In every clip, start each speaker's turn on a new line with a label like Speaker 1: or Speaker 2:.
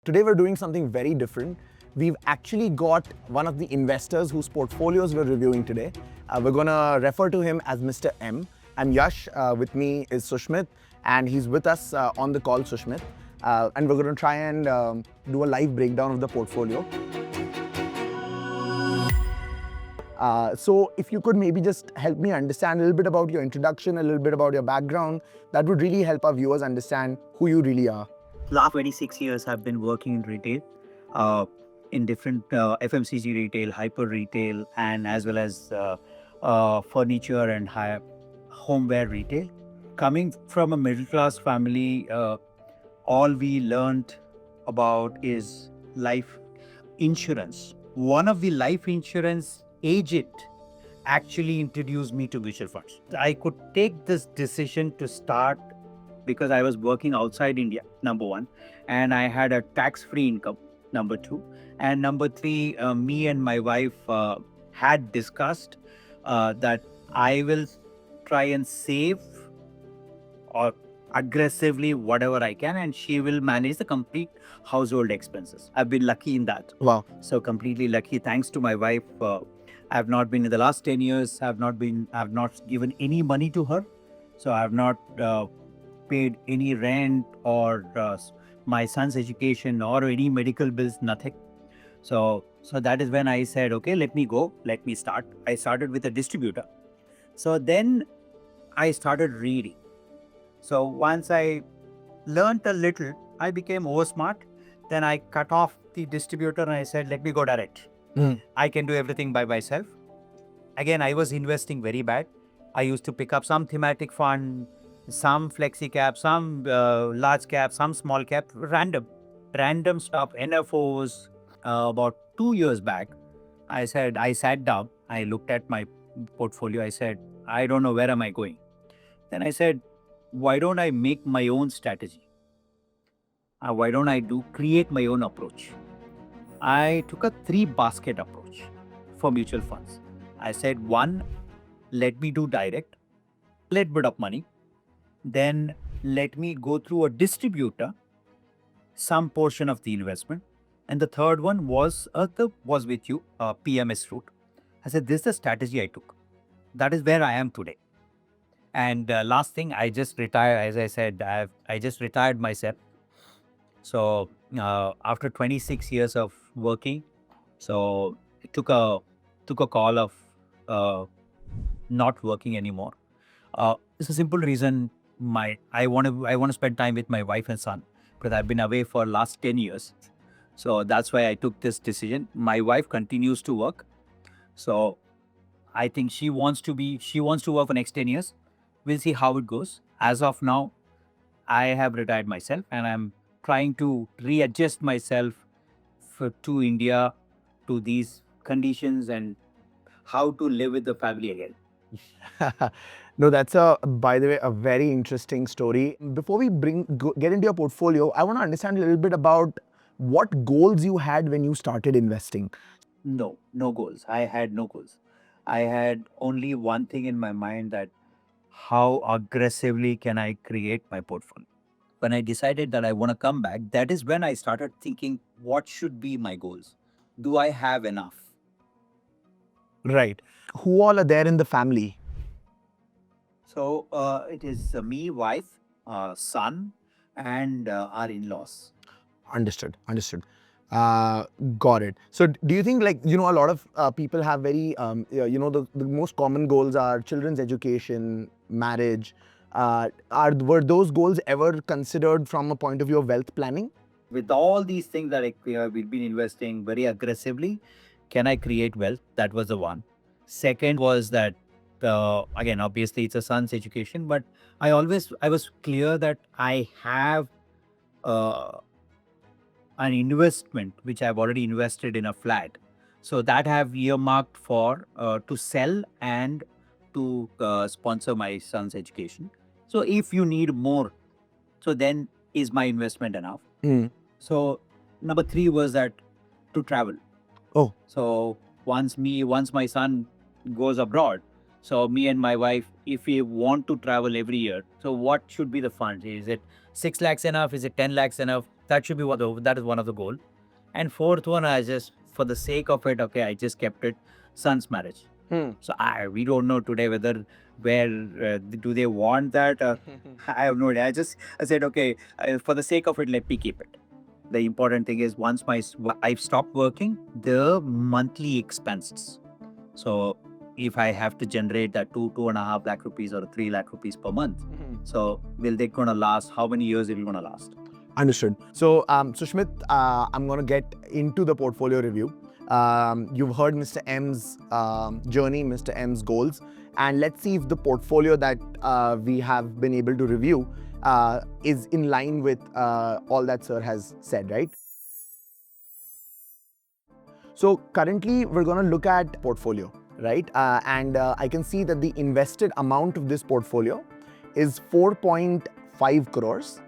Speaker 1: Today we're doing something very different. We've actually got one of the investors whose portfolios we're reviewing today. We're gonna refer to him as Mr. M. I'm Yash, with me is Sushmit, and he's with us on the call, Sushmit. And we're gonna try and do a live breakdown of the portfolio. So if you could maybe just help me understand a little bit about your introduction, a little bit about your background, that would really help our viewers understand who you really are.
Speaker 2: Last 26 years, I've been working in retail, in different FMCG retail, hyper retail, and as well as furniture and homeware retail. Coming from a middle class family, all we learned about is life insurance. One of the life insurance agent actually introduced me to mutual funds. I could take this decision to start because I was working outside India, number one, and I had a tax-free income, number two. And number three, me and my wife had discussed that I will try and save or aggressively whatever I can, and she will manage the complete household expenses. I've been lucky in that.
Speaker 1: Wow.
Speaker 2: So completely lucky. Thanks to my wife, I've not been in the last 10 years. I've not given any money to her. So I've not paid any rent or my son's education or any medical bills, nothing. So that is when I said, okay, let me go, let me start. I started with a distributor. So then I started reading. So once I learned a little, I became over smart. Then I cut off the distributor and I said, let me go direct. I can do everything by myself. Again, I was investing very bad. I used to pick up some thematic fund, some flexi cap, some large cap, some small cap, random stuff, NFOs. About 2 years back, I sat down, I looked at my portfolio. I said, I don't know where am I going. Then I said, why don't I make my own strategy? Why don't I create my own approach? I took a 3-basket approach for mutual funds. I said, one, let me do direct, little bit of money. Then let me go through a distributor, some portion of the investment. And the third one was with you, PMS route. I said, this is the strategy I took. That is where I am today. And last thing, I just retired. As I said, I just retired myself. So after 26 years of working, so I took a call of not working anymore. It's a simple reason. I want to spend time with my wife and son because I've been away for last 10 years. So that's why I took this decision. My wife continues to work. So I think she wants to work for next 10 years. We'll see how it goes. As of now, I have retired myself and I'm trying to readjust myself to India, to these conditions and how to live with the family again.
Speaker 1: No, that's by the way, a very interesting story. Before we get into your portfolio, I want to understand a little bit about what goals you had when you started investing.
Speaker 2: No goals. I had no goals. I had only one thing in my mind, that how aggressively can I create my portfolio? When I decided that I want to come back, that is when I started thinking, what should be my goals? Do I have enough?
Speaker 1: Right. Who all are there in the family?
Speaker 2: So it is me, wife, son, and our in-laws.
Speaker 1: Understood. Got it. So do you think, like, a lot of people have very, the most common goals are children's education, marriage. Were those goals ever considered from a point of view of wealth planning?
Speaker 2: With all these things that we've been investing very aggressively, can I create wealth? That was the one. Second was that, again, obviously it's a son's education, but I was clear that I have an investment which I've already invested in a flat. So that I have earmarked for to sell and to sponsor my son's education. So if you need more, so then is my investment enough? So number 3 was that to travel.
Speaker 1: Oh.
Speaker 2: So once my son goes abroad, so me and my wife, if we want to travel every year, so what should be the fund? Is it 6 lakhs enough? Is it 10 lakhs enough? That should be that is one of the goal. And fourth one, I just, for the sake of it, okay, I just kept it son's marriage. So we don't know today where do they want that. I have no idea. I said, okay, for the sake of it, let me keep it. The important thing is, once my wife stopped working, the monthly expenses. So if I have to generate that 2.5 lakh rupees or 3 lakh rupees per month, so will they gonna last? How many years it will gonna last?
Speaker 1: Understood. So, Sushmit, I'm going to get into the portfolio review. You've heard Mr. M's journey, Mr. M's goals, and let's see if the portfolio that we have been able to review is in line with all that sir has said, right? So currently we're going to look at portfolio, right? And I can see that the invested amount of this portfolio is 4.5 crores.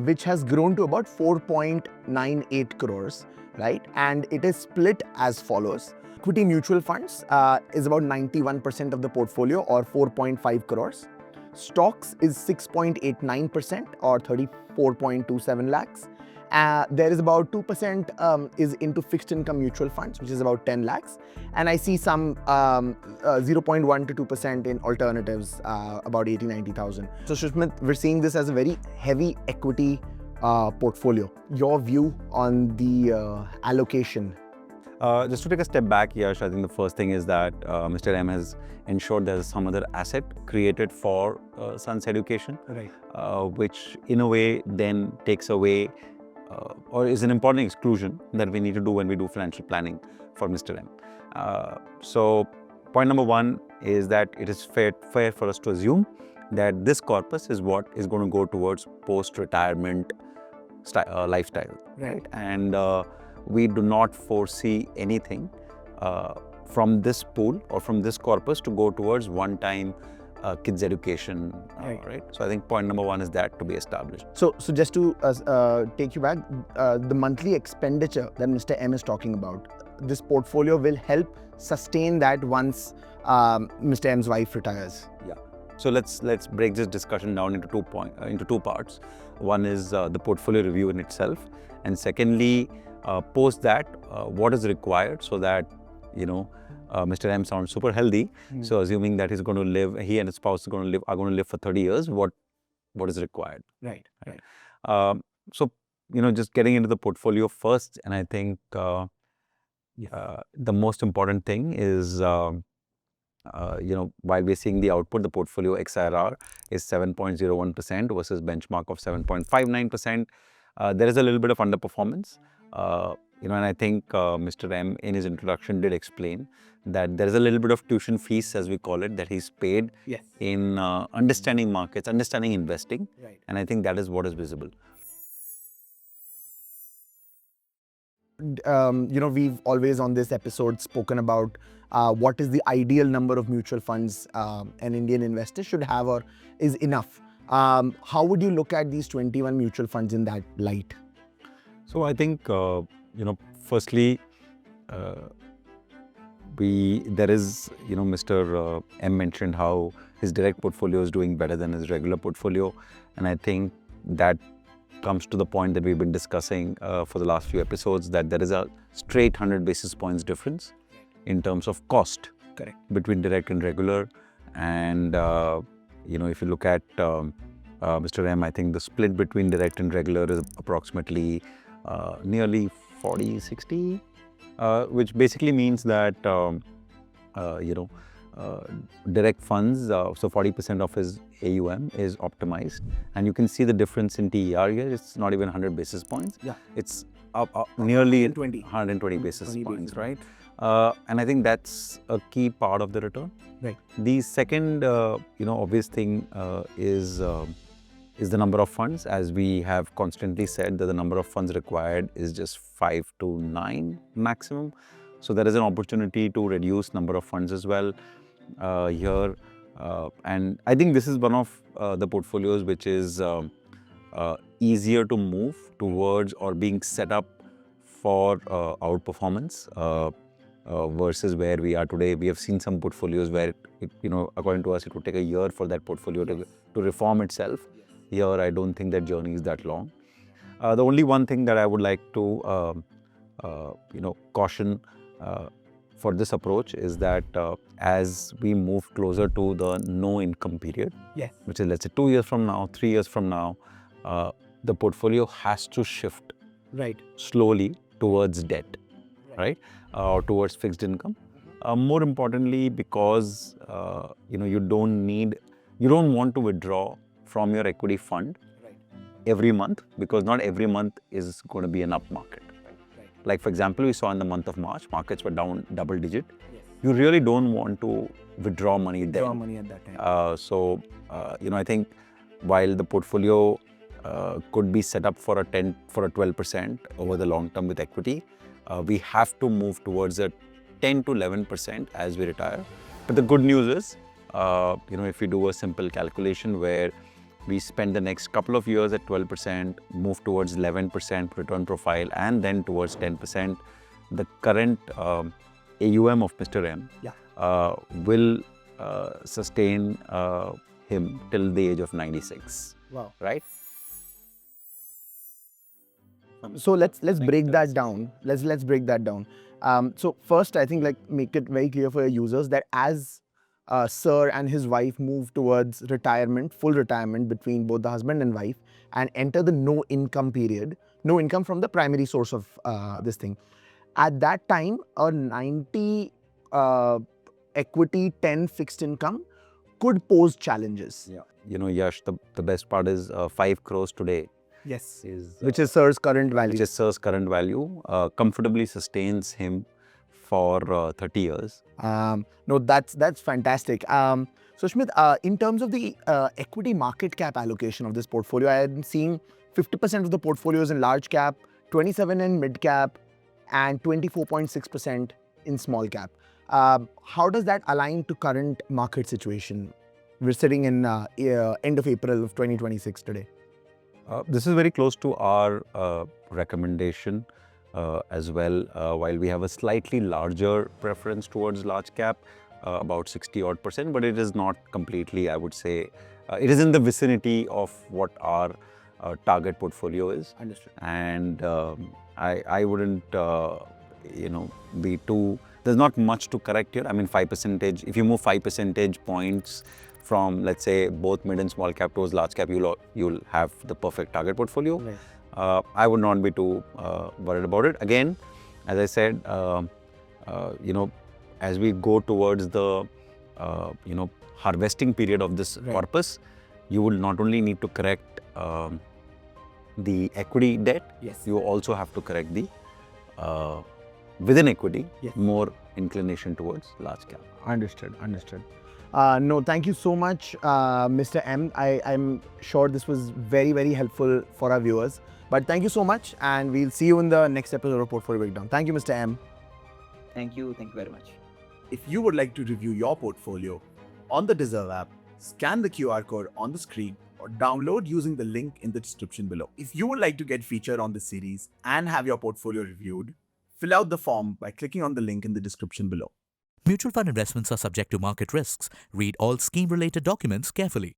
Speaker 1: Which has grown to about 4.98 crores, right? And it is split as follows. Equity mutual funds is about 91% of the portfolio, or 4.5 crores. Stocks is 6.89%, or 34.27 lakhs. There is about 2% is into fixed income mutual funds, which is about 10 lakhs. And I see some 0.1 to 2% in alternatives, about 80,000-90,000. So Sushmit, we're seeing this as a very heavy equity portfolio. Your view on the allocation?
Speaker 3: Just to take a step back, Yash, I think the first thing is that Mr. M has ensured there's some other asset created for son's education,
Speaker 1: Right.
Speaker 3: Which in a way then takes away or is an important exclusion that we need to do when we do financial planning for Mr. M. So point number one is that it is fair for us to assume that this corpus is what is going to go towards post-retirement lifestyle.
Speaker 1: Right.
Speaker 3: And we do not foresee anything from this pool or from this corpus to go towards one-time kids' education, right? So I think point number one is that to be established.
Speaker 1: So just to take you back, the monthly expenditure that Mr. M is talking about, this portfolio will help sustain that once Mr. M's wife retires.
Speaker 3: Yeah. So let's break this discussion down into two parts. One is the portfolio review in itself, and secondly, post that, what is required so that Mr. M sounds super healthy. So assuming that he's going to live, he and his spouse are going to live for 30 years, what is required?
Speaker 1: Right.
Speaker 3: So just getting into the portfolio first, and I think the most important thing is while we're seeing the output, the portfolio XIRR is 7.01% versus benchmark of 7.59%. There is a little bit of underperformance. And I think Mr. M in his introduction did explain that there is a little bit of tuition fees, as we call it, that he's paid in understanding markets, understanding investing.
Speaker 1: Right.
Speaker 3: And I think that is what is visible.
Speaker 1: We've always on this episode spoken about what is the ideal number of mutual funds an Indian investor should have or is enough. How would you look at these 21 mutual funds in that light?
Speaker 3: So I think, firstly, there is, Mr. M mentioned how his direct portfolio is doing better than his regular portfolio. And I think that comes to the point that we've been discussing for the last few episodes, that there is a straight 100 basis points difference in terms of cost.
Speaker 1: Correct.
Speaker 3: Between direct and regular. And, if you look at Mr. M, I think the split between direct and regular is approximately nearly 40-60, which basically means that, direct funds, so 40% of his AUM is optimized. And you can see the difference in TER here. It's not even 100 basis points.
Speaker 1: Yeah.
Speaker 3: It's up nearly
Speaker 1: 120
Speaker 3: basis points, right? And I think that's a key part of the return.
Speaker 1: Right.
Speaker 3: The second, obvious thing is the number of funds. As we have constantly said, that the number of funds required is just 5 to 9 maximum. So there is an opportunity to reduce number of funds as well here. And I think this is one of the portfolios which is easier to move towards or being set up for outperformance versus where we are today. We have seen some portfolios where, according to us, it would take a year for that portfolio to reform itself. Here, I don't think that journey is that long. The only one thing that I would like to caution for this approach is that as we move closer to the no income period,
Speaker 1: Yes.
Speaker 3: which is let's say 2 years from now, 3 years from now, the portfolio has to shift
Speaker 1: Right.
Speaker 3: slowly towards debt, right? Or towards fixed income. More importantly, because you don't want to withdraw from your equity fund every month, because not every month is going to be an up market. Like for example, we saw in the month of March, markets were down double digit.
Speaker 1: Yes.
Speaker 3: You really don't want to withdraw money then.
Speaker 1: Draw money at that time.
Speaker 3: So I think while the portfolio could be set up for a 12% over the long term with equity, we have to move towards a 10 to 11% as we retire. But the good news is, if you do a simple calculation where we spend the next couple of years at 12%, move towards 11% return profile, and then towards 10%, the current AUM of Mr. M will sustain him till the age of 96.
Speaker 1: Wow.
Speaker 3: Right?
Speaker 1: So let's break that down. Let's break that down. So first, I think make it very clear for your users that as Sir and his wife move towards retirement, full retirement between both the husband and wife, and enter the no income period, no income from the primary source of this thing. At that time, a 90 equity, 10 fixed income could pose challenges.
Speaker 3: Yeah. Yash, the best part is 5 crores today.
Speaker 1: Yes.
Speaker 3: Is,
Speaker 1: which is Sir's current value.
Speaker 3: Which is Sir's current value, comfortably sustains him for 30 years.
Speaker 1: No, that's fantastic. Sushmit, in terms of the equity market cap allocation of this portfolio, I am seeing 50% of the portfolios in large cap, 27% in mid cap, and 24.6% in small cap. How does that align to current market situation? We're sitting in end of April of 2026 today.
Speaker 3: This is very close to our recommendation as well, while we have a slightly larger preference towards large cap, about 60% odd, but it is not completely, I would say, it is in the vicinity of what our target portfolio is.
Speaker 1: Understood.
Speaker 3: And I wouldn't, be too, there's not much to correct here. I mean, 5%, if you move 5 percentage points from, let's say, both mid and small cap towards large cap, you'll have the perfect target portfolio.
Speaker 1: Right.
Speaker 3: I would not be too worried about it. Again, as I said, as we go towards the, harvesting period of this corpus, you will not only need to correct the equity debt,
Speaker 1: yes,
Speaker 3: you also have to correct the within equity,
Speaker 1: yes,
Speaker 3: more inclination towards large cap.
Speaker 1: Understood. No, thank you so much, Mr. M. I'm sure this was very, very helpful for our viewers. But thank you so much, and we'll see you in the next episode of Portfolio Breakdown. Thank you, Mr. M.
Speaker 2: Thank you very much.
Speaker 4: If you would like to review your portfolio on the Deserve app, scan the QR code on the screen or download using the link in the description below. If you would like to get featured on this series and have your portfolio reviewed, fill out the form by clicking on the link in the description below.
Speaker 5: Mutual fund investments are subject to market risks. Read all scheme-related documents carefully.